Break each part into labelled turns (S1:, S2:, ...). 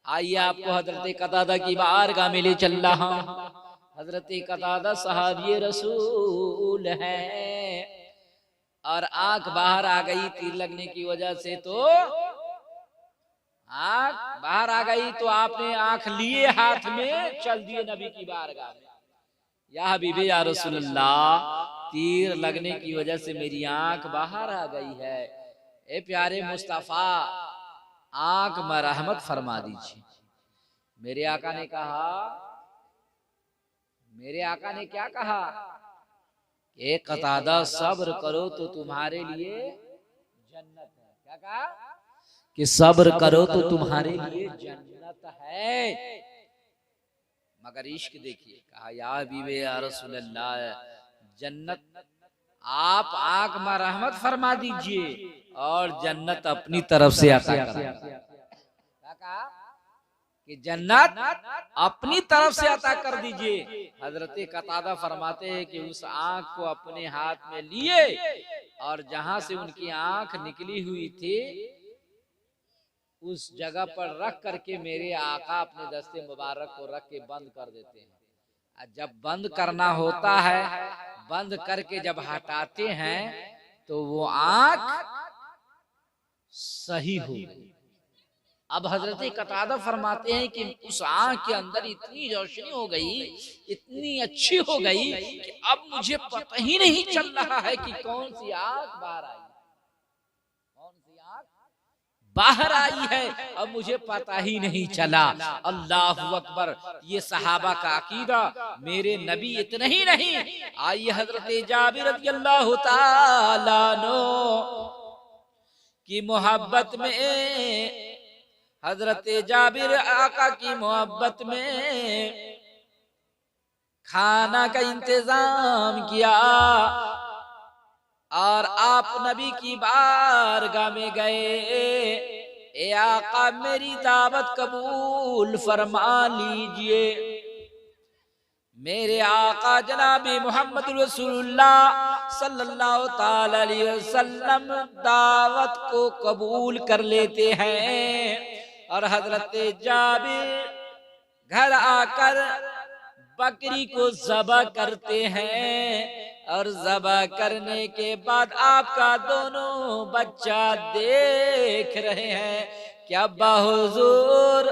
S1: आइए आपको हजरत कतादा की बारगाह में ले चल रहा हूं। हजरत कतादा सहाबी रसूल है और आंख बाहर आ गई तीर लगने की वजह से, तो आंख बाहर आ गई तो आपने आंख लिए हाथ में चल दिए नबी की बारगाह में। या हबीबे या रसूलल्लाह, तीर लगने की वजह से मेरी आंख बाहर आ गई है। ए प्यारे मुस्तफा, आंख में रहमत फरमा दीजिए। मेरे आका ने कहा, मेरे आका ने क्या कहा? ए कतादा, सब्र करो तो तुम्हारे लिए जन्नत है। क्या कहा? कि सब्र करो तो तुम्हारे लिए जन्नत है। मगर इश्क देखिए, कहा या हबीबे या रसूलल्लाह, जन्नत आप आंख में रहमत फरमा दीजिए और जन्नत अपनी तरफ से अता करा। क्या कहा? कि जन्नत अपनी तरफ से अता कर दीजिए। हजरत कतादा फरमाते हैं कि उस आंख को अपने हाथ में लिए और जहां से उनकी आंख निकली हुई थी उस जगह पर रख करके मेरे आका अपने दस्ते मुबारक को रख के बंद कर देते हैं। जब बंद करना होता है, बंद करके जब हटाते हैं तो वो आंख सही हो गई। अब हजरत कतादा फरमाते हैं कि उस आंख के अंदर इतनी रोशनी हो गई, इतनी अच्छी हो गई कि अब मुझे पता ही नहीं चल रहा है कि कौन सी आंख बाहर आई, कौन सी आंख बाहर आई है, अब मुझे पता ही नहीं चला। अल्लाहु अकबर, ये सहाबा का अकीदा। मेरे नबी इतने ही नहीं, आइए हजरत जाबिर रज़ियल्लाहु ताला अन्हु की मोहब्बत में, हजरत जाबिर आका की मोहब्बत में खाना का इंतजाम किया और आप नबी की बारगाह में गए। ए आका, मेरी दावत कबूल फरमा लीजिए। मेरे आका जनाबी मोहम्मद रसूलुल्लाह सल्लल्लाहु ताला अलैहि वसल्लम दावत को कबूल कर लेते हैं और हजरत जाबिर घर आकर बकरी को ज़बह करते हैं और ज़बह करने के बाद आपका दोनों बच्चा देख रहे हैं कि अब्बा हुजूर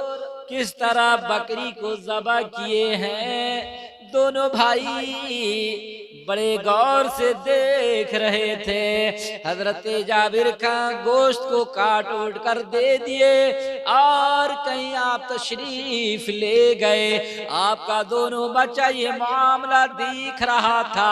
S1: किस तरह बकरी को ज़बह किए हैं। दोनों भाई बड़े गौर से देख रहे थे। हजरत जाबिर का गोश्त को काट उठ कर दे दिए और कहीं आप तशरीफ ले गए। आपका दोनों बच्चा ये मामला देख रहा था।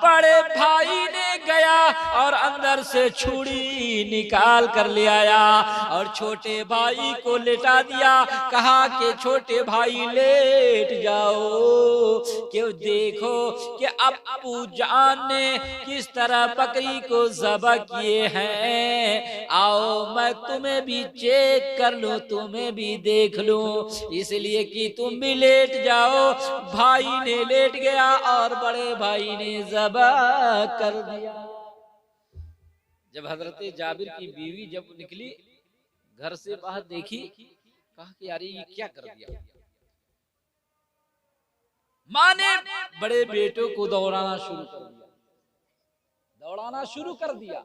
S1: बड़े भाई ने गया और अंदर से छुरी निकाल कर ले आया और छोटे भाई को लेटा दिया। कहा कि छोटे भाई लेट जाओ, क्यों देखो कि अब्बू जान ने किस तरह बकरी को ज़बह किए हैं। आओ मैं तुम्हें भी चेक कर लूं, तुम्हें भी देख लूं, इसलिए कि तुम भी लेट जाओ। भाई ने लेट गया और बड़े भाई ने ज़बह कर दिया। जब हजरत जाबिर की बीवी जब निकली घर से बाहर, देखी, कहा कि यार ये क्या कर दिया। माँ ने बड़े बेटों को दौड़ाना शुरू कर दिया, दौड़ाना शुरू कर दिया।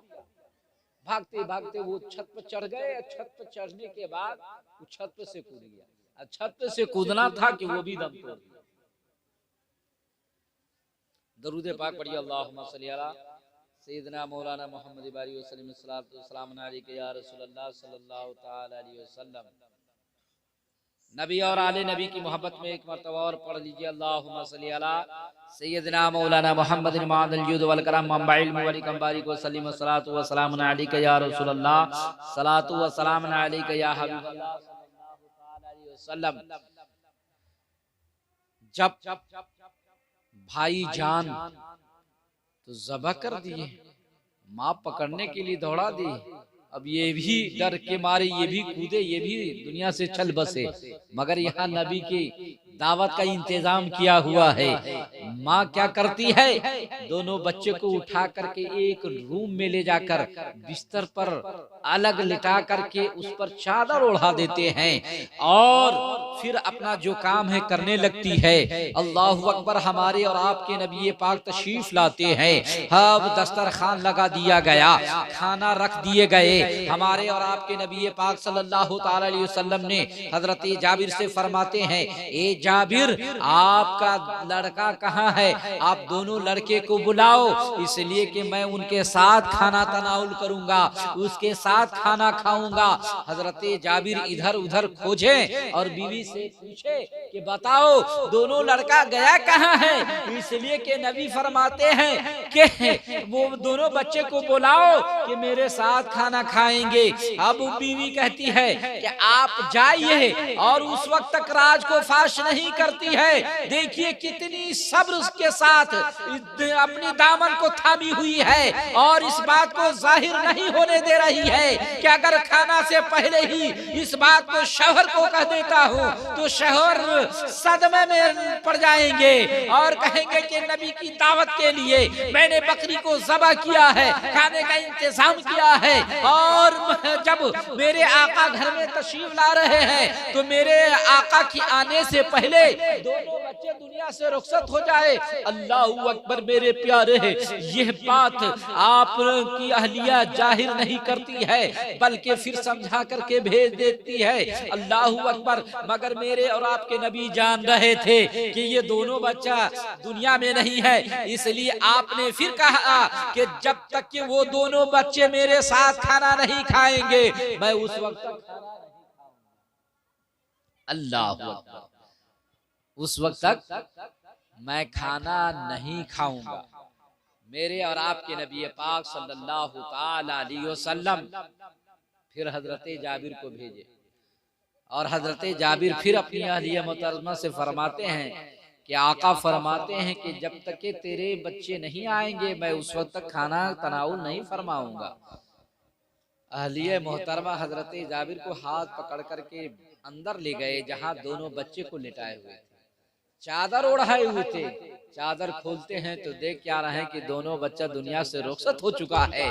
S1: भागते भागते वो छत पर चढ़ गए। छत पर चढ़ने के बाद वो छत पे से कूद गया। छत पे से कूदना था कि वो भी दम तोड़ दिया। दरूद पाक पढ़िए, अल्लाहुम्मा सल्ली अला सय्यिदना मौलाना मुहम्मद बारी वसल्लम सल्लल्लाहु सलाम अलैका या रसूलल्लाह सल्लल्लाहु ताला अलैहि वसल्लम। नबी और आले नबी की मोहब्बत में एक मरतबा और पढ़ लीजिए, अल्लाहुम्मा सल्ली अला सय्यिदना मौलाना मुहम्मद मादल जुद वल करम मंबाइल मुबारक कंबारी को सलीम सलातु व सलाम अलैका या रसूलल्लाह सलातु व सलाम अलैका या हबीबल्लाह सल्लल्लाहु ताला अलैहि वसल्लम। जब भाई जान तो ज़बह कर दिए, माँ पकड़ने के लिए दौड़ा दी। अब ये भी डर के मारे ये भी कूदे, ये भी दुनिया से चल बसे, मगर यहाँ नबी की दावत का इंतजाम किया हुआ है। माँ क्या करती है, दोनों बच्चे को उठा करके एक रूम में ले जाकर बिस्तर पर अलग लिटा करके उस पर चादर ओढ़ा देते हैं और फिर अपना जो काम है करने लगती है। अल्लाहु अकबर। हमारे और आपके नबी पाक तशरीफ लाते हैं। अब दस्तरखान लगा दिया गया, खाना रख दिए गए। हमारे और आपके नबी पाक सल्लल्लाहु ताला अलैहि वसल्लम ने हजरत जाबिर से फरमाते हैं, ए जाबिर, आपका लड़का कहाँ है? आप दोनों लड़के को बुलाओ, इसलिए कि मैं उनके साथ खाना तनाउल करूंगा, उसके साथ खाना खाऊंगा। हजरत जाबिर इधर उधर खोजे और बीवी से पूछे कि बताओ दोनों लड़का गया कहाँ है? इसलिए कि नबी फरमाते हैं कि वो दोनों बच्चे को बुलाओ कि मेरे साथ खाना खाएंगे। अब बीवी कहती है कि आप जाइए, और उस वक्त तक राज को फाश नहीं करती है। देखिए कितनी सब्र के साथ अपनी दामन को थामी हुई है और इस बात को जाहिर नहीं होने दे रही है कि अगर खाना से पहले ही इस बात को शौहर को कह देता हूँ तो शौहर सदमे में पड़ जाएंगे और कहेंगे कि नबी की दावत के लिए मैंने बकरी को ज़बह किया है, खाने का इंतजाम किया है, और जब मेरे आका घर में तशरीफ ला रहे हैं तो मेरे आका की आने से पहले दोनों बच्चे दुनिया से रुखसत हो जाए। अल्लाहू अकबर। मेरे प्यारे, यह बात आप की अहलिया जाहिर नहीं करती है बल्कि फिर समझा करके भेज देती है। अल्लाहू अकबर। मगर मेरे और आपके नबी जान रहे थे कि ये दोनों बच्चा दुनिया में नहीं है, इसलिए आपने फिर कहा कि जब तक कि वो दोनों बच्चे मेरे साथ खाना नहीं खाएंगे मैं उस वक्त तक खाना नहीं खाऊंगा। अल्लाह अकबर। उस वक्त तक मैं खाना नहीं खाऊंगा। मेरे और आपके नबी पाक सल्लल्लाहु ताला अलैहि वसल्लम फिर हजरत जाबिर को भेजे और हजरत जाबिर फिर अपनी अहलिया मोहतरमा से फरमाते हैं कि आका फरमाते हैं कि जब तक के तेरे बच्चे नहीं आएंगे मैं उस वक्त तक खाना तनाउल नहीं फरमाऊंगा। अहलिया मोहतरमा हजरत जाबिर को हाथ पकड़ करके अंदर ले गए जहां दोनों बच्चे को लिटाए हुए थे, चादर ओढ़ाए हुए थे। चादर खोलते हैं तो देख क्या रहे हैं कि दोनों बच्चा दुनिया से रुखसत हो चुका है,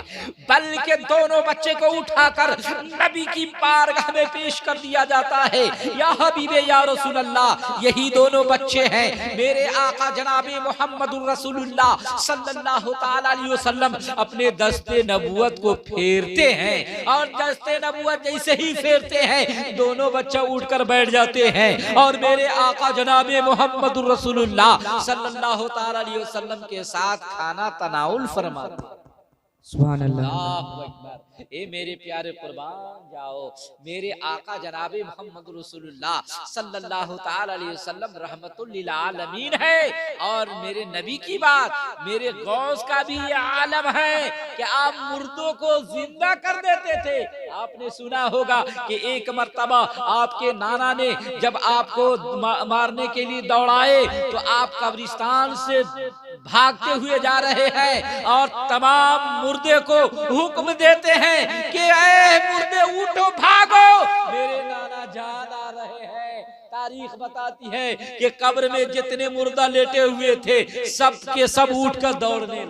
S1: बल्कि दोनों बच्चे को उठाकर नबी की बारगाह में पेश कर दिया जाता है। या हबीबे या रसूल अल्लाह, यही दोनों बच्चे हैं मेरे आका जनाबे मोहम्मदुर रसूलुल्लाह सल्लल्लाहु ताला अलैहि वसल्लम अपने दस्ते नबूवत को फेरते हैं और दस्ते नबूवत जैसे ही फेरते हैं दोनों बच्चा उठकर बैठ जाते हैं और मेरे आका जनाबे मोहम्मदुर रसूलुल्लाह सल्लल्लाहु ताला अलैहि वसल्लम के साथ खाना तनाउल फरमाते। सुभान अल्लाह। ए मेरे प्यारे कुर्बान जाओ, मेरे आका जनाबे मोहम्मद रसूलुल्लाह सल्लल्लाहु ताला अलैहि वसल्लम रहमतुल लिल आलमीन है और मेरे नबी की बात मेरे गौस का भी ये आलम है कि आप मुर्दों को जिंदा कर देते थे। आपने सुना होगा कि एक मर्तबा आपके नाना ने जब आपको मारने के लिए दौड़ाए तो आप कब्रिस्तान से भागते हुए जा रहे हैं और तमाम मुर्दे को हुक्म देते हैं कि ऐ मुर्दे उठो भागो, मेरे नाना जान आ रहे हैं। तारीख बताती है कि कब्र में जितने मुर्दा लेटे हुए थे सब के सब उठकर दौड़ने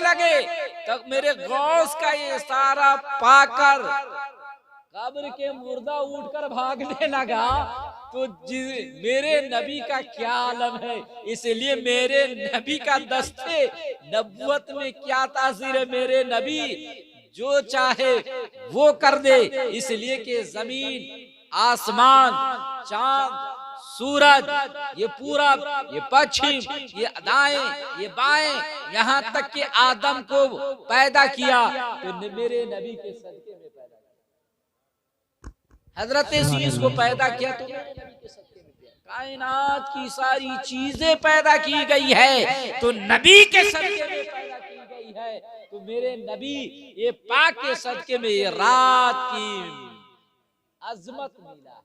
S1: लगे। तब मेरे गौस का ये इशारा पाकर कब्र के मुर्दा उठकर भागने लगा तो मेरे नबी का क्या आलम है। इसलिए मेरे नबी का दस्ते नबुवत में क्या तासीर है, मेरे नबी जो चाहे वो कर दे। इसलिए कि जमीन आसमान चांद सूरज ये पूरा ये पश्चिम ये दाएं ये बाएं यहाँ तक कि आदम को पैदा किया तो मेरे नबी के सदके में पैदा किया। हजरत शीश को पैदा किया तो मेरे नबी के सदके में किया। कायनात की सारी चीजें पैदा की गई है तो नबी के सदके में पैदा की गई है। तो मेरे नबी ये पाक के सदके में ये रात की अजमत मिला है।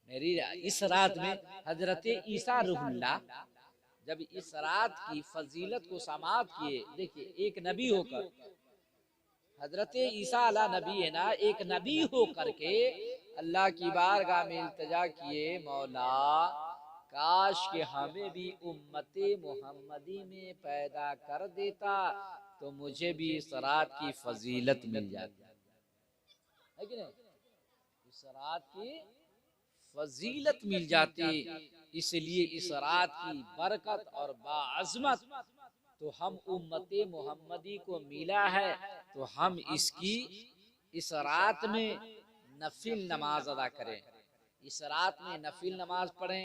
S1: मेरी इस रात में हजरत ईसा रूहुल्लाह जब इस रात की फजीलत को समाप्त किए, देखिए एक नबी होकर हजरत ईसा अला नबी है ना, एक नबी होकर के अल्लाह की बारगाह में इल्तिजा किए, मौला काश कि हमें भी उम्मते मोहम्मदी में पैदा कर देता तो मुझे भी इस रात की फजीलत मिल जाती है कि नहीं, इस रात की फजीलत मिल जाती। इसलिए इस रात की बरकत और बाअज़मत तो हम उम्मते मोहम्मदी को मिला है, तो हम इसकी इस रात में नफिल नमाज अदा करें, इस रात में नफिल नमाज पढ़ें।